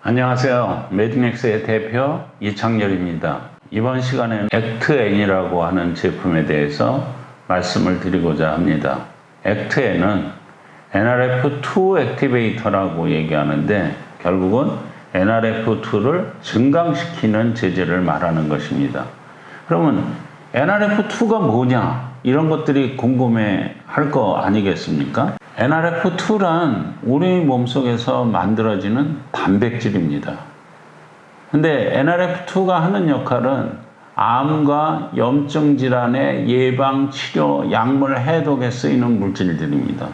안녕하세요. 매드맥스의 대표 이창렬입니다. 이번 시간에는 액트N이라고 하는 제품에 대해서 말씀을 드리고자 합니다. 액트N은 NRF2 액티베이터라고 얘기하는데 결국은 NRF2를 증강시키는 제제를 말하는 것입니다. 그러면 NRF2가 뭐냐? 이런 것들이 궁금해 할 거 아니겠습니까? NRF2란 우리 몸속에서 만들어지는 단백질입니다. 근데 NRF2가 하는 역할은 암과 염증 질환의 예방, 치료, 약물 해독에 쓰이는 물질들입니다.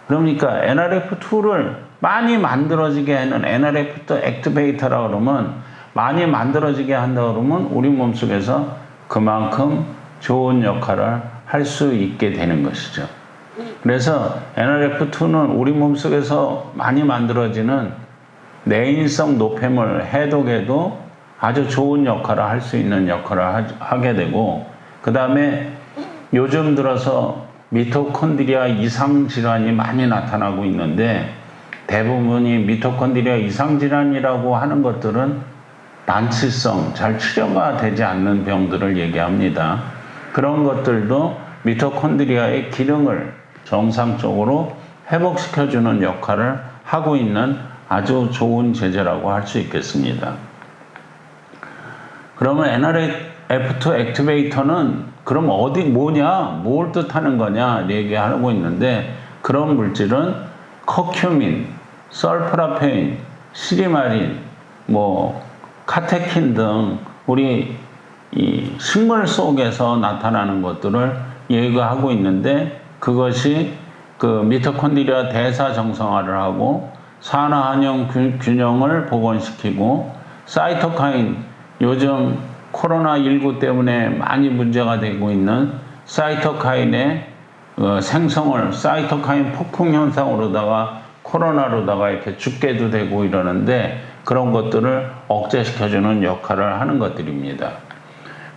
그러니까 NRF2를 많이 만들어지게 하는 NRF2 액티베이터라 그러면 많이 만들어지게 한다 그러면 우리 몸속에서 그만큼 좋은 역할을 할 수 있게 되는 것이죠. 그래서 NRF2는 우리 몸속에서 많이 만들어지는 내인성 노폐물 해독에도 아주 좋은 역할을 할 수 있는 역할을 하게 되고, 그 다음에 요즘 들어서 미토콘드리아 이상 질환이 많이 나타나고 있는데 대부분이 미토콘드리아 이상 질환이라고 하는 것들은 난치성, 잘 치료가 되지 않는 병들을 얘기합니다. 그런 것들도 미토콘드리아의 기능을 정상적으로 회복시켜주는 역할을 하고 있는 아주 좋은 제제라고 할 수 있겠습니다. 그러면 NRF2 액티베이터는 그럼 뭐냐? 뭘 뜻하는 거냐? 얘기하고 있는데 그런 물질은 커큐민, 설프라페인, 시리마린, 카테킨 등 우리 이 식물 속에서 나타나는 것들을 얘기하고 있는데 그것이 그 미토콘드리아 대사 정상화를 하고 산화환경 균형을 복원시키고 사이토카인, 요즘 코로나19 때문에 많이 문제가 되고 있는 사이토카인의 생성을 사이토카인 폭풍 현상으로다가 코로나로다가 이렇게 죽게도 되고 이러는데 그런 것들을 억제시켜주는 역할을 하는 것들입니다.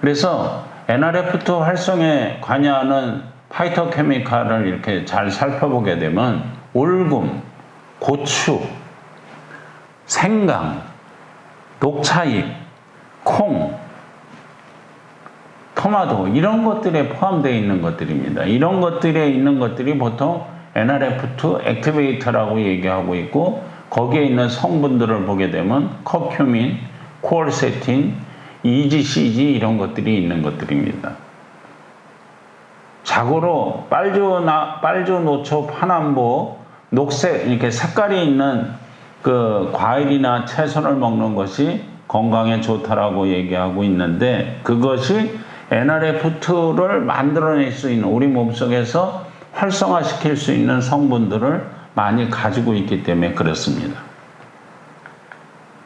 그래서 NRF2 활성에 관여하는 파이토케미칼을 이렇게 잘 살펴보게 되면 올금, 고추, 생강, 녹차잎, 콩, 토마토 이런 것들에 포함되어 있는 것들입니다. 이런 것들에 있는 것들이 보통 NRF2 액티베이터라고 얘기하고 있고 거기에 있는 성분들을 보게 되면 커큐민, 콜세틴, EGCG 이런 것들이 있는 것들입니다. 자고로 빨주, 노초, 파남보, 녹색 이렇게 색깔이 있는 그 과일이나 채소를 먹는 것이 건강에 좋다라고 얘기하고 있는데 그것이 NRF2를 만들어낼 수 있는 우리 몸속에서 활성화시킬 수 있는 성분들을 많이 가지고 있기 때문에 그렇습니다.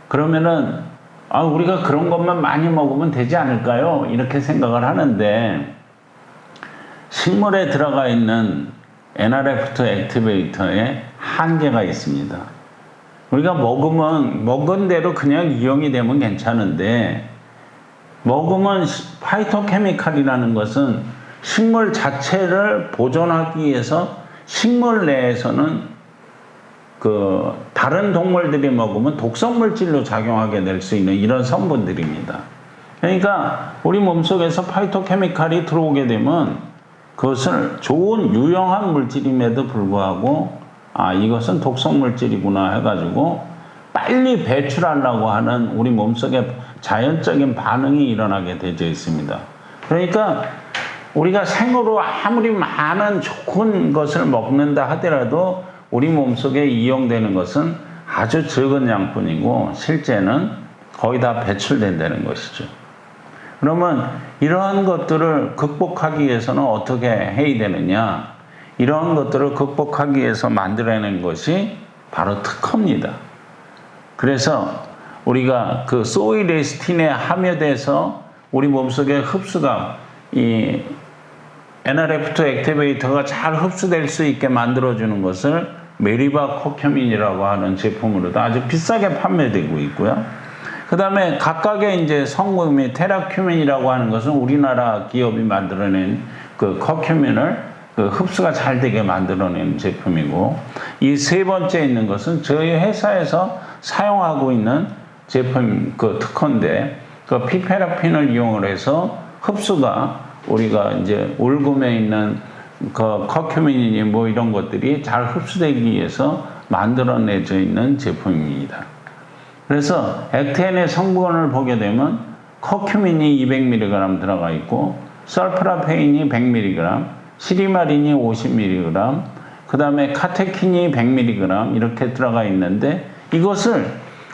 그러면은 우리가 그런 것만 많이 먹으면 되지 않을까요? 이렇게 생각을 하는데 식물에 들어가 있는 NRF2 액티베이터에 한계가 있습니다. 우리가 먹은 대로 그냥 이용이 되면 괜찮은데 먹으면 파이토케미칼이라는 것은 식물 자체를 보존하기 위해서 식물 내에서는 다른 동물들이 먹으면 독성물질로 작용하게 될 수 있는 이런 성분들입니다. 그러니까 우리 몸속에서 파이토케미칼이 들어오게 되면 그것을 좋은 유용한 물질임에도 불구하고 이것은 독성물질이구나 해가지고 빨리 배출하려고 하는 우리 몸속에 자연적인 반응이 일어나게 되어 있습니다. 그러니까 우리가 생으로 아무리 많은 좋은 것을 먹는다 하더라도 우리 몸속에 이용되는 것은 아주 적은 양뿐이고 실제는 거의 다 배출된다는 것이죠. 그러면 이러한 것들을 극복하기 위해서는 어떻게 해야 되느냐? 이러한 것들을 극복하기 위해서 만들어낸 것이 바로 특허입니다. 그래서 우리가 그 소이레스틴에 함유돼서 우리 몸속에 흡수가 이 NRF2 액티베이터가 잘 흡수될 수 있게 만들어주는 것을 메리바 코큐민이라고 하는 제품으로도 아주 비싸게 판매되고 있고요. 그 다음에 각각의 이제 성분이 테라큐민이라고 하는 것은 우리나라 기업이 만들어낸 그 커큐민을 그 흡수가 잘 되게 만들어내는 제품이고, 이 세 번째 있는 것은 저희 회사에서 사용하고 있는 제품 그 특허인데, 그 피페라핀을 이용을 해서 흡수가 우리가 이제 올금에 있는 그 커큐민이니 뭐 이런 것들이 잘 흡수되기 위해서 만들어내져 있는 제품입니다. 그래서 액텐의 성분을 보게 되면 커큐민이 200mg 들어가 있고, 설프라페인이 100mg, 시리마린이 50mg, 그 다음에 카테킨이 100mg 이렇게 들어가 있는데, 이것을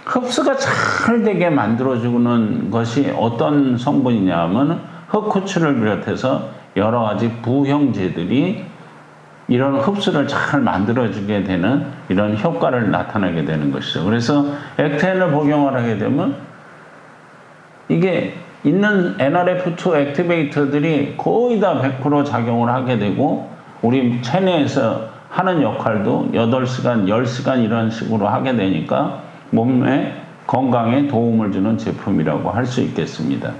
흡수가 잘 되게 만들어주는 것이 어떤 성분이냐 하면 흑후추를 비롯해서 여러 가지 부형제들이 이런 흡수를 잘 만들어주게 되는 이런 효과를 나타내게 되는 것이죠. 그래서 액텐을 복용을 하게 되면 이게 있는 NRF2 액티베이터들이 거의 다 100% 작용을 하게 되고, 우리 체내에서 하는 역할도 8시간, 10시간 이런 식으로 하게 되니까 몸의 건강에 도움을 주는 제품이라고 할 수 있겠습니다.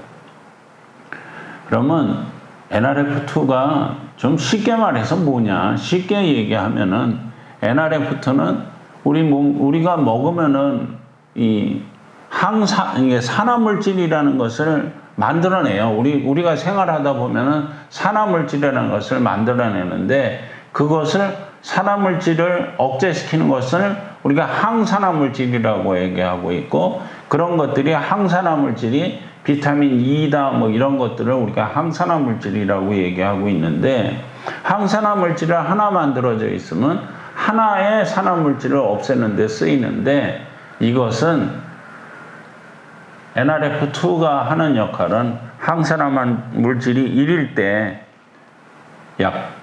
그러면 NRF2가 좀 쉽게 말해서 뭐냐? 쉽게 얘기하면은 NRF2는 우리가 먹으면은 이게 산화물질이라는 것을 만들어내요. 우리가 생활하다 보면은 산화물질이라는 것을 만들어내는데, 그것을 산화물질을 억제시키는 것을 우리가 항산화물질이라고 얘기하고 있고, 그런 것들이 항산화물질이 비타민 E다 뭐 이런 것들을 우리가 항산화물질이라고 얘기하고 있는데, 항산화물질을 하나 만들어져 있으면 하나의 산화물질을 없애는 데 쓰이는데, 이것은 NRF2가 하는 역할은 항산화물질이 1일 때 약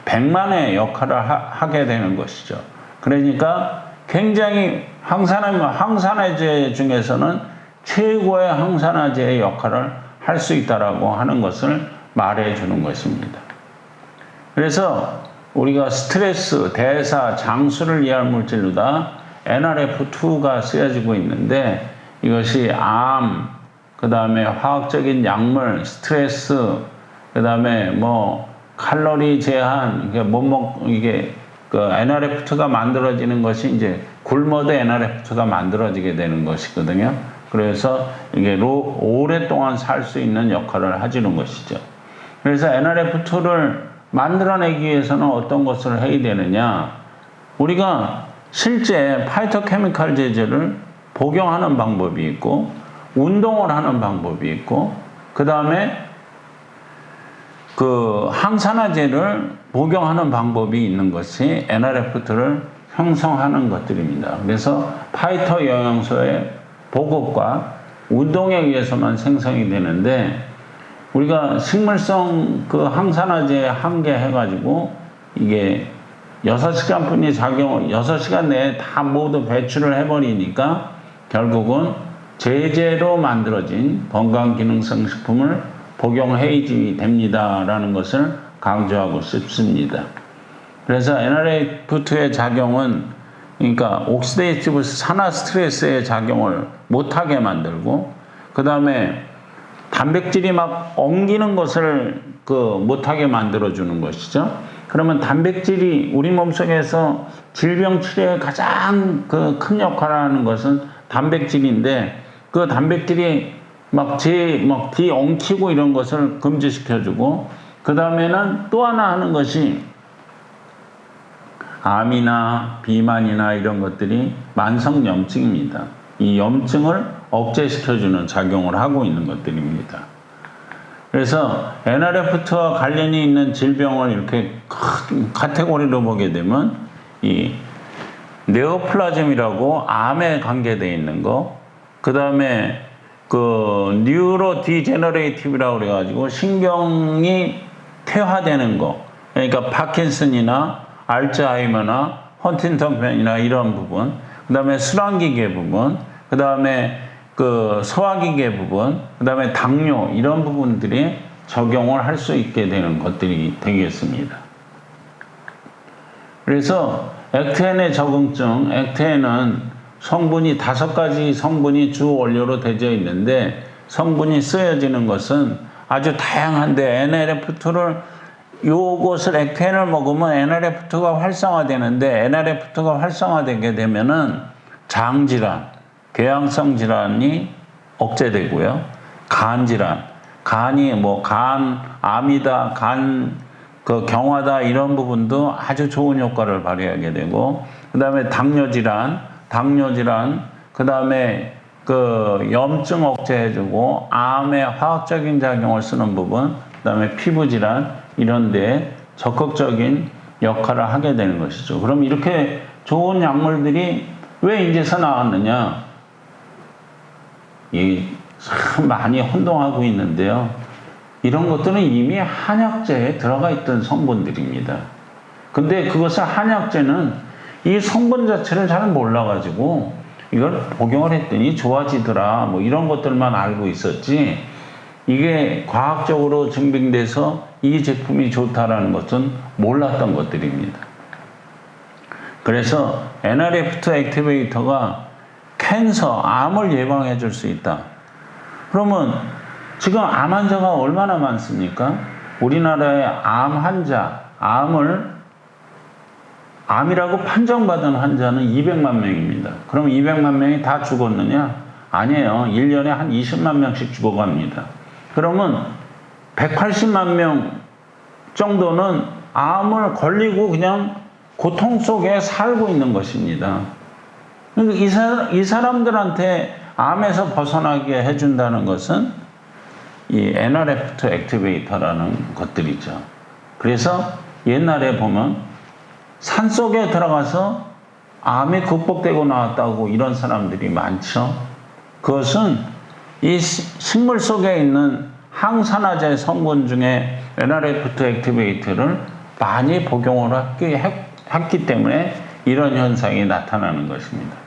100만의 역할을 하게 되는 것이죠. 그러니까 굉장히 항산화제 중에서는 최고의 항산화제의 역할을 할 수 있다라고 하는 것을 말해 주는 것입니다. 그래서 우리가 스트레스, 대사, 장수를 이해할 물질로다 NRF2가 쓰여지고 있는데, 이것이 암, 그 다음에 화학적인 약물, 스트레스, 그 다음에 뭐 칼로리 제한, 이게 그 NRF2가 만들어지는 것이 이제 굶어도 NRF2가 만들어지게 되는 것이거든요. 그래서 이게 오랫동안 살 수 있는 역할을 해주는 것이죠. 그래서 NRF2를 만들어내기 위해서는 어떤 것을 해야 되느냐? 우리가 실제 파이토케미칼 제제를 복용하는 방법이 있고, 운동을 하는 방법이 있고, 그 다음에 그 항산화제를 복용하는 방법이 있는 것이 NRF2를 형성하는 것들입니다. 그래서 파이토 영양소의 보급과 운동에 의해서만 생성이 되는데, 우리가 식물성 그 항산화제 한 개 해가지고 이게 6시간뿐이 6시간 내에 다 모두 배출을 해버리니까 결국은 제재로 만들어진 건강기능성 식품을 복용해야지 됩니다라는 것을 강조하고 싶습니다. 그래서 NRF2의 작용은, 그러니까 옥시데이티브 산화 스트레스의 작용을 못하게 만들고, 그 다음에 단백질이 막 엉기는 것을 못하게 만들어주는 것이죠. 그러면 단백질이 우리 몸속에서 질병 치료에 가장 큰 역할을 하는 것은 단백질인데, 그 단백질이 뒤 엉키고 이런 것을 금지시켜주고, 그 다음에는 또 하나 하는 것이 암이나 비만이나 이런 것들이 만성염증입니다. 이 염증을 억제시켜주는 작용을 하고 있는 것들입니다. 그래서 NRF2와 관련이 있는 질병을 이렇게 카테고리로 보게 되면 이 네오플라즘이라고 암에 관계되어 있는 거, 그 다음에 뉴로 디제너레이티브라고 그래가지고 신경이 퇴화되는 거, 그러니까 파킨슨이나 알츠하이머나 헌팅턴병이나 이런 부분, 그 다음에 순환기계 부분, 그 다음에 소화기계 부분, 그 다음에 당뇨 이런 부분들이 적용을 할 수 있게 되는 것들이 되겠습니다. 그래서 액텐의 적응증, 액텐은 성분이 5가지 성분이 주 원료로 되어 있는데, 성분이 쓰여지는 것은 아주 다양한데 NRF2를 요것을 액테인을 먹으면 NRF2가 활성화되는데 NRF2가 활성화되게 되면은 장질환, 궤양성 질환이 억제되고요. 간질환, 간이 간암이다, 경화다 이런 부분도 아주 좋은 효과를 발휘하게 되고, 그 다음에 당뇨질환, 그 다음에 염증 억제해주고 암의 화학적인 작용을 쓰는 부분, 그 다음에 피부질환 이런 데 적극적인 역할을 하게 되는 것이죠. 그럼 이렇게 좋은 약물들이 왜 이제서 나왔느냐? 참 많이 혼동하고 있는데요. 이런 것들은 이미 한약재에 들어가 있던 성분들입니다. 근데 그것을 한약재는 이 성분 자체를 잘 몰라가지고 이걸 복용을 했더니 좋아지더라 이런 것들만 알고 있었지, 이게 과학적으로 증빙돼서 이 제품이 좋다라는 것은 몰랐던 것들입니다. 그래서 NRF2 액티베이터가 캔서, 암을 예방해 줄 수 있다. 그러면 지금 암 환자가 얼마나 많습니까? 우리나라의 암 환자, 암이라고 판정받은 환자는 200만 명입니다. 그럼 200만 명이 다 죽었느냐? 아니에요. 1년에 한 20만 명씩 죽어갑니다. 그러면 180만 명 정도는 암을 걸리고 그냥 고통 속에 살고 있는 것입니다. 이 사람들한테 암에서 벗어나게 해준다는 것은 이 NRF2 액티베이터라는 것들이죠. 그래서 옛날에 보면 산속에 들어가서 암이 극복되고 나왔다고 이런 사람들이 많죠. 그것은 이 식물 속에 있는 항산화제 성분 중에 NRF2 액티베이터를 많이 복용을 했기 때문에 이런 현상이 나타나는 것입니다.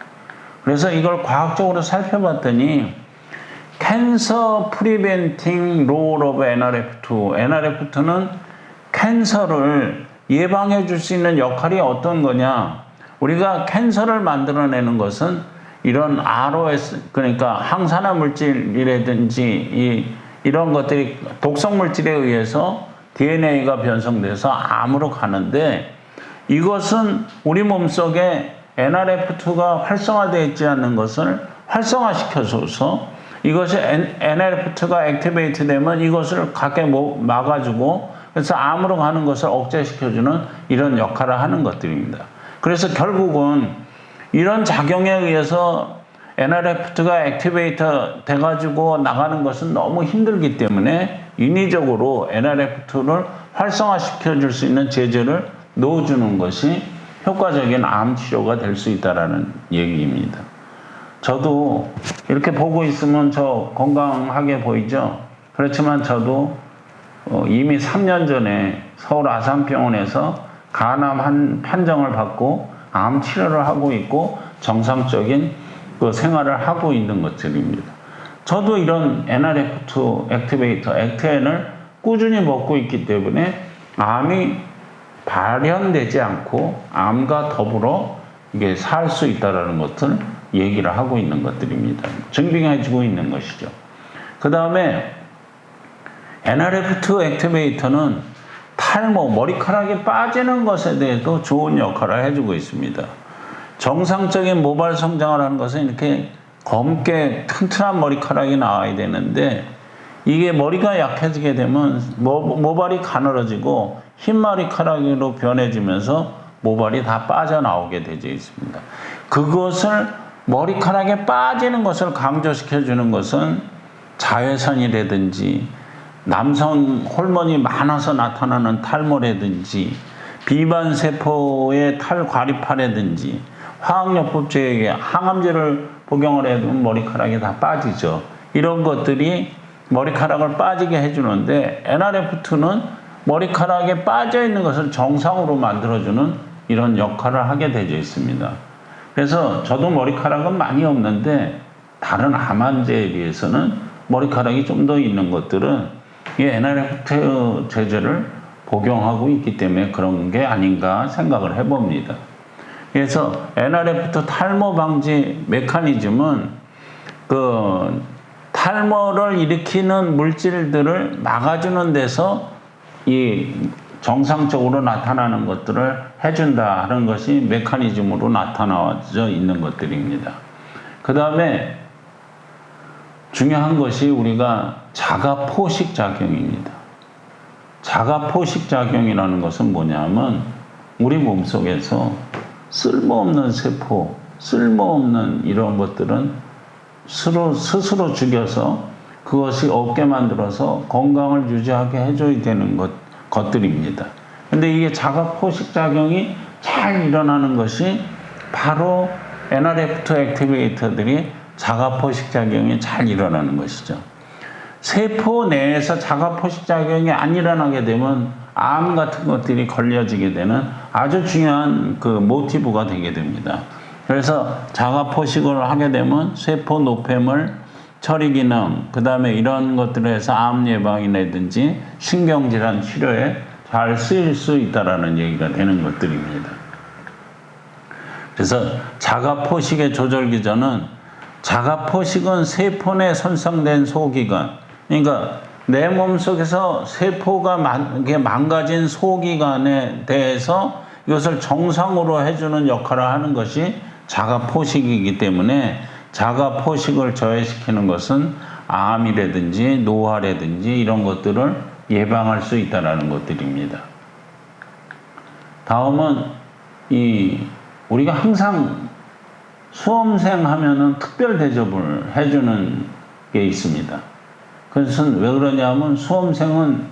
그래서 이걸 과학적으로 살펴봤더니 캔서 프리벤팅 롤 오브 NRF2는 캔서를 예방해 줄 수 있는 역할이 어떤 거냐? 우리가 캔서를 만들어내는 것은 이런 ROS, 그러니까 항산화 물질이라든지 이런 것들이 독성 물질에 의해서 DNA가 변성돼서 암으로 가는데, 이것은 우리 몸속에 NRF2가 활성화되어 있지 않는 것을 활성화시켜줘서 이것이 NRF2가 액티베이트 되면 이것을 가게 막아주고, 그래서 암으로 가는 것을 억제시켜주는 이런 역할을 하는 것들입니다. 그래서 결국은 이런 작용에 의해서 NRF2가 액티베이터 돼가지고 나가는 것은 너무 힘들기 때문에 인위적으로 NRF2를 활성화시켜줄 수 있는 제재를 넣어주는 것이 효과적인 암 치료가 될 수 있다는 얘기입니다. 저도 이렇게 보고 있으면 저 건강하게 보이죠? 그렇지만 저도 이미 3년 전에 서울 아산병원에서 간암 판정을 받고 암 치료를 하고 있고 정상적인 그 생활을 하고 있는 것들입니다. 저도 이런 NRF2 액티베이터, 액테인을 꾸준히 먹고 있기 때문에 암이 발현되지 않고 암과 더불어 이게 살 수 있다는 것을 얘기를 하고 있는 것들입니다. 증빙해주고 있는 것이죠. 그 다음에 NRF2 액티베이터는 탈모, 머리카락이 빠지는 것에 대해서 좋은 역할을 해주고 있습니다. 정상적인 모발 성장을 하는 것은 이렇게 검게 튼튼한 머리카락이 나와야 되는데, 이게 머리가 약해지게 되면 모발이 가늘어지고 흰 머리카락으로 변해지면서 모발이 다 빠져나오게 되어 있습니다. 그것을 머리카락에 빠지는 것을 강조시켜주는 것은 자외선이라든지 남성 호르몬이 많아서 나타나는 탈모라든지 비반세포의 탈과립화라든지 화학요법 제약에 항암제를 복용을 해도 머리카락이 다 빠지죠. 이런 것들이 머리카락을 빠지게 해주는데, NRF2는 머리카락에 빠져있는 것을 정상으로 만들어주는 이런 역할을 하게 되어 있습니다. 그래서 저도 머리카락은 많이 없는데 다른 암 환자에 비해서는 머리카락이 좀 더 있는 것들은 이 NRF2 제제를 복용하고 있기 때문에 그런 게 아닌가 생각을 해봅니다. 그래서 NRF2 탈모 방지 메커니즘은 그 탈모를 일으키는 물질들을 막아주는 데서 이 정상적으로 나타나는 것들을 해준다 하는 것이 메커니즘으로 나타나져 있는 것들입니다. 그 다음에 중요한 것이 우리가 자가 포식 작용입니다. 자가 포식 작용이라는 것은 뭐냐면 우리 몸속에서 쓸모없는 세포, 쓸모없는 이런 것들은 스스로 죽여서 그것이 없게 만들어서 건강을 유지하게 해줘야 되는 것들입니다. 근데 이게 자가 포식 작용이 잘 일어나는 것이 바로 NRF2 액티베이터들이 자가 포식 작용이 잘 일어나는 것이죠. 세포 내에서 자가 포식 작용이 안 일어나게 되면 암 같은 것들이 걸려지게 되는 아주 중요한 그 모티브가 되게 됩니다. 그래서 자가 포식을 하게 되면 세포 노폐물, 처리 기능, 그 다음에 이런 것들을 해서 암 예방이라든지 신경질환 치료에 잘 쓰일 수 있다라는 얘기가 되는 것들입니다. 그래서 자가 포식의 조절 기전은 자가 포식은 세포 내 손상된 소기관, 그러니까 내 몸속에서 세포가 망가진 소기관에 대해서 이것을 정상으로 해주는 역할을 하는 것이 자가 포식이기 때문에 자가 포식을 저해시키는 것은 암이라든지 노화라든지 이런 것들을 예방할 수 있다는 것들입니다. 다음은 우리가 항상 수험생 하면은 특별 대접을 해주는 게 있습니다. 그것은 왜 그러냐면 수험생은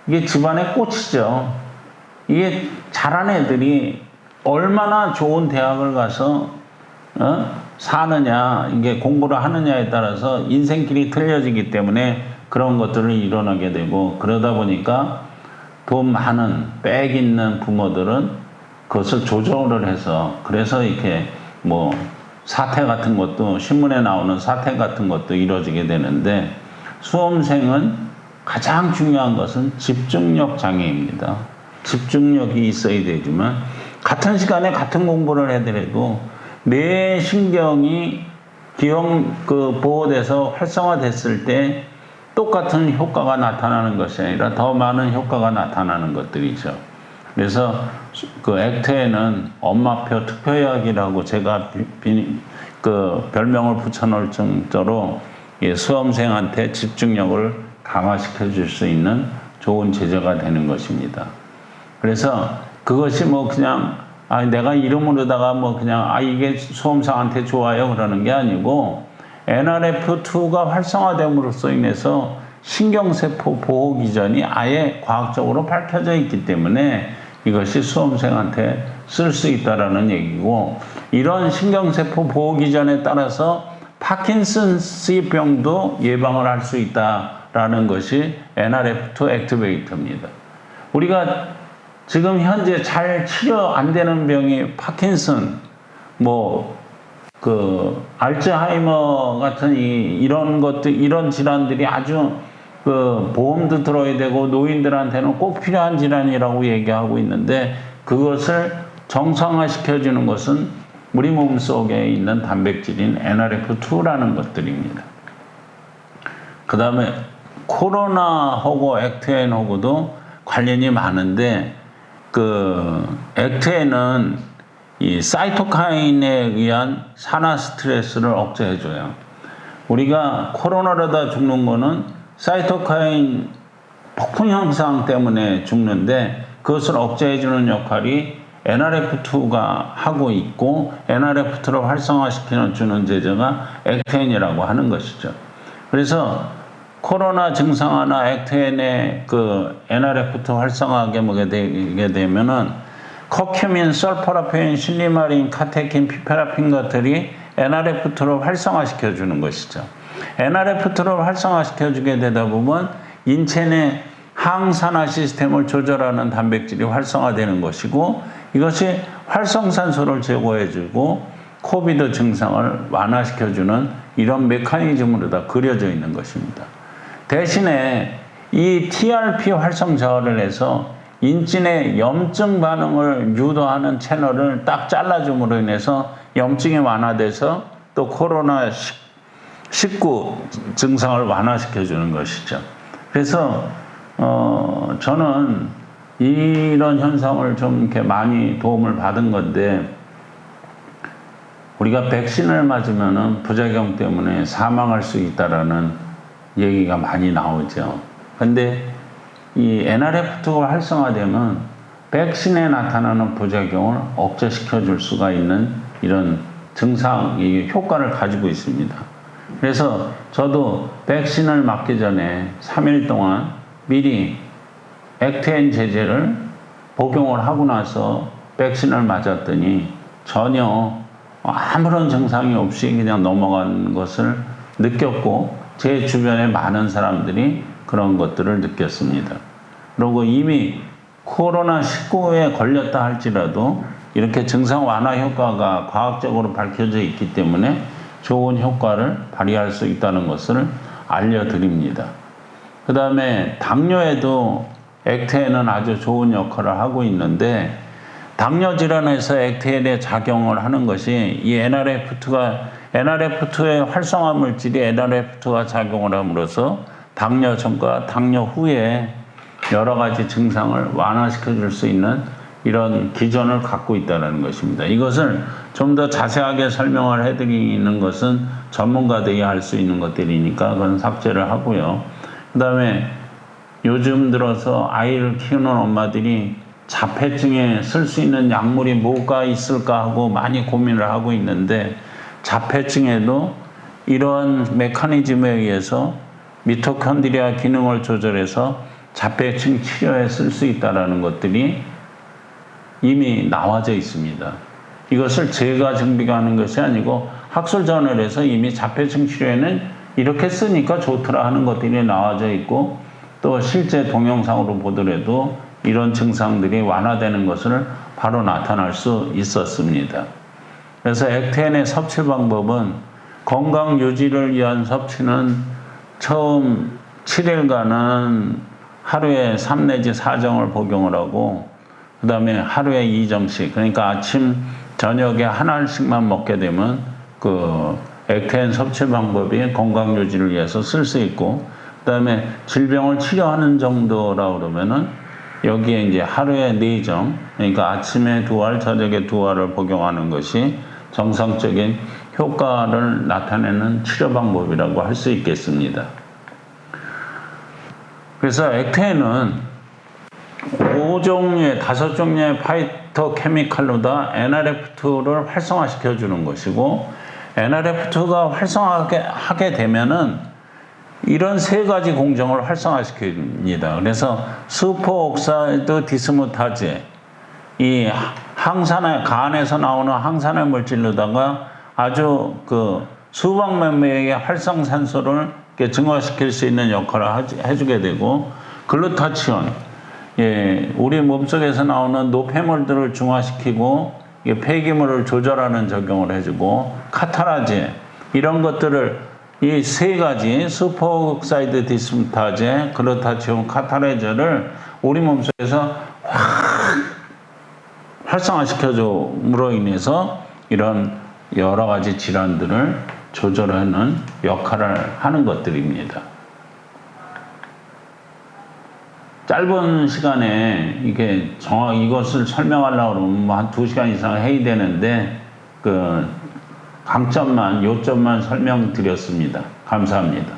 이게 집안의 꽃이죠. 이게 잘한 애들이 얼마나 좋은 대학을 가서 사느냐, 이게 공부를 하느냐에 따라서 인생길이 틀려지기 때문에 그런 것들을 일어나게 되고, 그러다 보니까 돈 많은 빽 있는 부모들은 그것을 조절을 해서, 그래서 이렇게 뭐 사태 같은 것도, 신문에 나오는 사태 같은 것도 이루어지게 되는데, 수험생은 가장 중요한 것은 집중력 장애입니다. 집중력이 있어야 되지만 같은 시간에 같은 공부를 해더라도 뇌 신경이 보호돼서 활성화됐을 때 똑같은 효과가 나타나는 것이 아니라 더 많은 효과가 나타나는 것들이죠. 그래서 그 액트에는 엄마표 특효약이라고 제가 별명을 붙여놓을 정도로 수험생한테 집중력을 강화시켜 줄 수 있는 좋은 제재가 되는 것입니다. 그래서 그것이 뭐 그냥 내가 이름으로다가 뭐 그냥 이게 수험생한테 좋아요 그러는 게 아니고, NRF2가 활성화됨으로써 인해서 신경세포 보호 기전이 아예 과학적으로 밝혀져 있기 때문에 이것이 수험생한테 쓸 수 있다라는 얘기고, 이런 신경세포 보호 기전에 따라서 파킨슨스 병도 예방을 할 수 있다라는 것이 NRF2 액티베이터입니다. 우리가 지금 현재 잘 치료 안 되는 병이 파킨슨, 알츠하이머 같은 이런 것들, 이런 질환들이 아주 보험도 들어야 되고 노인들한테는 꼭 필요한 질환이라고 얘기하고 있는데, 그것을 정상화시켜주는 것은 우리 몸 속에 있는 단백질인 NRF2라는 것들입니다. 그 다음에 코로나하고 액트엔하고도 관련이 많은데, 액트엔은 이 사이토카인에 의한 산화 스트레스를 억제해줘요. 우리가 코로나로다 죽는 거는 사이토카인 폭풍 현상 때문에 죽는데, 그것을 억제해주는 역할이 NRF2가 하고 있고, NRF2를 활성화시키는 주는 제제가 액트엔이라고 하는 것이죠. 그래서 코로나 증상화나 액트엔의 NRF2 활성화하게 되게 되면은 커큐민, 설퍼라페인, 실리마린, 카테킨, 피페라핀 것들이 NRF2를 활성화시켜 주는 것이죠. NRF2를 활성화시켜 주게 되다 보면 인체 내 항산화 시스템을 조절하는 단백질이 활성화되는 것이고, 이것이 활성산소를 제거해주고 코비드 증상을 완화시켜주는 이런 메커니즘으로 다 그려져 있는 것입니다. 대신에 이 TRP 활성 저하를 해서 인진의 염증 반응을 유도하는 채널을 딱 잘라줌으로 인해서 염증이 완화돼서 또 코로나19 증상을 완화시켜주는 것이죠. 그래서 저는 이런 현상을 좀 이렇게 많이 도움을 받은 건데, 우리가 백신을 맞으면은 부작용 때문에 사망할 수 있다라는 얘기가 많이 나오죠. 근데 이 NRF2가 활성화되면 백신에 나타나는 부작용을 억제시켜 줄 수가 있는 이런 증상, 효과를 가지고 있습니다. 그래서 저도 백신을 맞기 전에 3일 동안 미리 액테인 제제를 복용을 하고 나서 백신을 맞았더니 전혀 아무런 증상이 없이 그냥 넘어간 것을 느꼈고, 제 주변에 많은 사람들이 그런 것들을 느꼈습니다. 그리고 이미 코로나19에 걸렸다 할지라도 이렇게 증상 완화 효과가 과학적으로 밝혀져 있기 때문에 좋은 효과를 발휘할 수 있다는 것을 알려드립니다. 그 다음에 당뇨에도 액테인은 아주 좋은 역할을 하고 있는데, 당뇨 질환에서 액테인의 작용을 하는 것이 이 NRF2의 활성화 물질이 NRF2가 작용을 함으로써 당뇨 전과 당뇨 후에 여러 가지 증상을 완화시켜 줄 수 있는 이런 기전을 갖고 있다는 것입니다. 이것을 좀 더 자세하게 설명을 해드리는 것은 전문가들이 할 수 있는 것들이니까 그건 삭제를 하고요. 그 다음에 요즘 들어서 아이를 키우는 엄마들이 자폐증에 쓸 수 있는 약물이 뭐가 있을까 하고 많이 고민을 하고 있는데, 자폐증에도 이런 메커니즘에 의해서 미토콘드리아 기능을 조절해서 자폐증 치료에 쓸 수 있다는 것들이 이미 나와져 있습니다. 이것을 제가 증빙하는 것이 아니고 학술저널에서 이미 자폐증 치료에는 이렇게 쓰니까 좋더라 하는 것들이 나와져 있고, 또 실제 동영상으로 보더라도 이런 증상들이 완화되는 것을 바로 나타날 수 있었습니다. 그래서 액테인의 섭취 방법은 건강 유지를 위한 섭취는 처음 7일간은 하루에 3 내지 4정을 복용을 하고, 그 다음에 하루에 2정씩, 그러니까 아침 저녁에 한 알씩만 먹게 되면 그 액테인 섭취 방법이 건강 유지를 위해서 쓸 수 있고, 그 다음에 질병을 치료하는 정도라 그러면은 여기에 이제 하루에 4정, 그러니까 아침에 2알, 저녁에 2알을 복용하는 것이 정상적인 효과를 나타내는 치료 방법이라고 할 수 있겠습니다. 그래서 액테인은 5종류의 파이토케미칼로다 NRF2를 활성화시켜 주는 것이고, NRF2가 활성화하게 되면은 이런 3가지 공정을 활성화시킵니다. 그래서 슈퍼옥사이드 디스무타제, 이 간에서 나오는 항산화 물질로다가 아주 그 수백 명의 활성산소를 증화시킬 수 있는 역할을 해주게 되고, 글루타치온, 우리 몸속에서 나오는 노폐물들을 중화시키고 폐기물을 조절하는 작용을 해주고, 카타라제, 이런 것들을 이 3가지 슈퍼옥사이드 디스무타제, 글루타치온, 카타라제를 우리 몸속에서 활성화시켜줌으로 인해서 이런 여러 가지 질환들을 조절하는 역할을 하는 것들입니다. 짧은 시간에 이게 이것을 설명하려고 그러면 한 2시간 이상 해야 되는데, 그 강점만, 요점만 설명드렸습니다. 감사합니다.